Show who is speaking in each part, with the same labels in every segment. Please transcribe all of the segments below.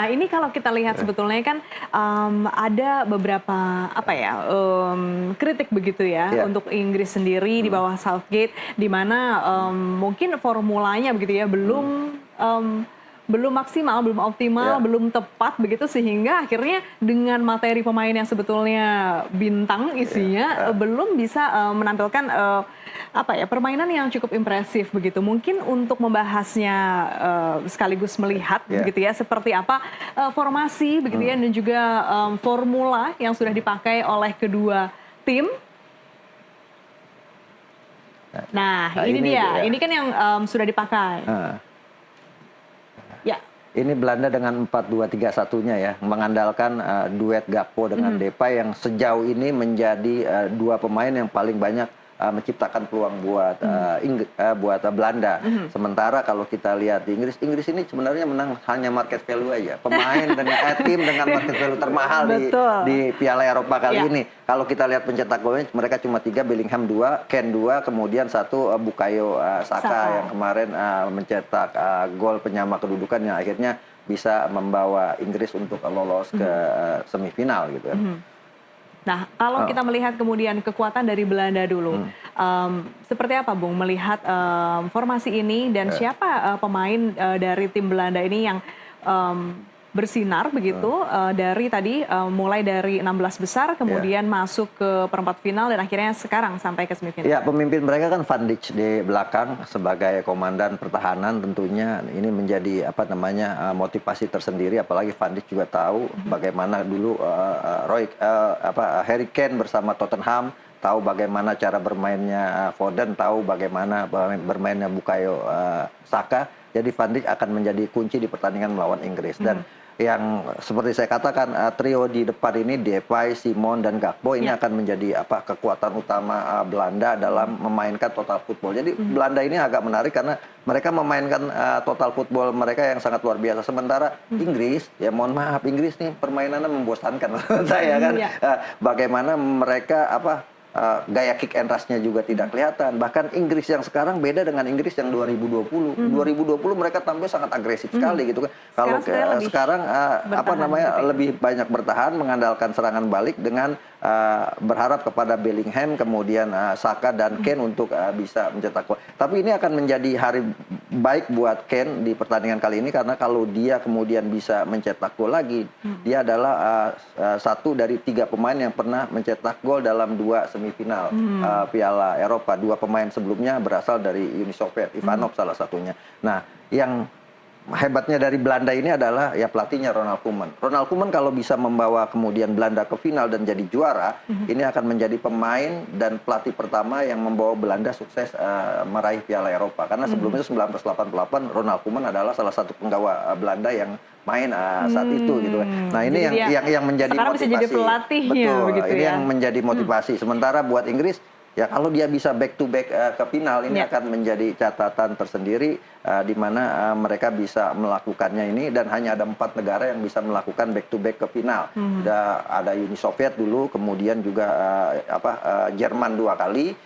Speaker 1: Nah, ini kalau kita lihat sebetulnya kan, ada beberapa apa ya, kritik begitu ya
Speaker 2: Iya,
Speaker 1: untuk Inggris sendiri di bawah Southgate, di mana, mungkin formulanya begitu ya belum maksimal, belum optimal,
Speaker 2: iya,
Speaker 1: belum tepat begitu sehingga akhirnya dengan materi pemain yang sebetulnya bintang
Speaker 2: iya,
Speaker 1: isinya, belum bisa, menampilkan, apa ya, permainan yang cukup impresif begitu. Mungkin untuk membahasnya, sekaligus melihat
Speaker 2: iya,
Speaker 1: begitu ya seperti apa, formasi begitu ya dan juga, formula yang sudah dipakai oleh kedua tim.
Speaker 2: nah
Speaker 1: Nah,
Speaker 2: nah
Speaker 1: ini
Speaker 2: ini
Speaker 1: dia,
Speaker 2: dia,
Speaker 1: ini kan yang, sudah dipakai. Ya.
Speaker 2: ini Belanda dengan 4-2-3-1-nya ya, mengandalkan, duet Gakpo dengan Depay yang sejauh ini menjadi, dua pemain yang paling banyak, menciptakan peluang buat, buat, Belanda. Sementara kalau kita lihat di Inggris, Inggris ini sebenarnya menang hanya market value aja. Pemain dengan tim dengan market value termahal
Speaker 1: Betul.
Speaker 2: di Piala Eropa kali
Speaker 1: Ya.
Speaker 2: ini. Kalau kita lihat pencetak golnya mereka cuma 3, Bellingham 2, Kane 2, kemudian 1, Bukayo Saka
Speaker 1: Saka.
Speaker 2: yang kemarin, mencetak, gol penyama kedudukan yang akhirnya bisa membawa Inggris untuk lolos ke, semifinal gitu kan.
Speaker 1: Nah, kalau
Speaker 2: Heeh,
Speaker 1: kita melihat kemudian kekuatan dari Belanda dulu, seperti apa Bung melihat, formasi ini dan
Speaker 2: eh,
Speaker 1: siapa, pemain, dari tim Belanda ini yang, bersinar begitu, dari tadi, mulai dari 16 besar
Speaker 2: ya.
Speaker 1: kemudian masuk ke perempat final dan akhirnya sekarang sampai ke semifinal?
Speaker 2: Ya, pemimpin mereka kan Van Dijk di belakang sebagai komandan pertahanan tentunya ini menjadi apa namanya motivasi tersendiri apalagi Van Dijk juga tahu bagaimana dulu Harry Kane bersama Tottenham tahu bagaimana cara bermainnya Foden tahu bagaimana bermainnya Bukayo Saka jadi Van Dijk akan menjadi kunci di pertandingan melawan Inggris dan yang seperti saya katakan trio di depan ini Depay, Simon dan Gakpo ini
Speaker 1: Ya.
Speaker 2: akan menjadi apa kekuatan utama Belanda dalam memainkan total football. Jadi Belanda ini agak menarik karena mereka memainkan total football mereka yang sangat luar biasa. Sementara Inggris, ya mohon maaf Inggris nih permainannya membosankan menurut saya kan.
Speaker 1: Ya.
Speaker 2: Bagaimana mereka apa gaya kick and rush-nya juga tidak kelihatan. Bahkan Inggris yang sekarang beda dengan Inggris yang 2020. 2020 mereka tampil sangat agresif sekali gitu kan. Kalau
Speaker 1: Sekarang sebenarnya lebih
Speaker 2: sekarang apa
Speaker 1: bertahan
Speaker 2: namanya
Speaker 1: gitu ya?
Speaker 2: lebih banyak bertahan mengandalkan serangan balik dengan berharap kepada Bellingham kemudian Saka dan Kane untuk bisa mencetak gol. Tapi ini akan menjadi hari baik buat Kane di pertandingan kali ini karena kalau dia kemudian bisa mencetak gol lagi, dia adalah satu dari 3 pemain yang pernah mencetak gol dalam 2 semifinal Piala Eropa. 2 pemain sebelumnya berasal dari Uni Soviet, Ivanov salah satunya. Nah, yang hebatnya dari Belanda ini adalah ya pelatihnya Ronald Koeman. Ronald Koeman kalau bisa membawa kemudian Belanda ke final dan jadi juara, ini akan menjadi pemain dan pelatih pertama yang membawa Belanda sukses meraih Piala Eropa. Karena sebelumnya 1988 Ronald Koeman adalah salah satu penggawa Belanda yang main saat itu gitu kan. Nah, ini
Speaker 1: Jadi dia
Speaker 2: yang menjadi
Speaker 1: sekarang bisa jadi
Speaker 2: motivasi.
Speaker 1: pelatihnya
Speaker 2: Betul,
Speaker 1: begitu
Speaker 2: ini
Speaker 1: ya?
Speaker 2: yang menjadi motivasi. Sementara buat Inggris ya kalau dia bisa back to back ke final ini
Speaker 1: Ya.
Speaker 2: akan menjadi catatan tersendiri di mana mereka bisa melakukannya ini dan hanya ada 4 negara yang bisa melakukan back to back ke final. Ada Uni Soviet dulu, kemudian juga Jerman 2 kali,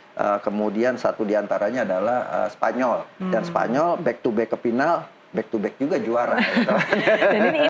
Speaker 2: kemudian satu diantaranya adalah Spanyol dan Spanyol back to back ke final, back to back juga juara. Gitu.
Speaker 1: Dan ini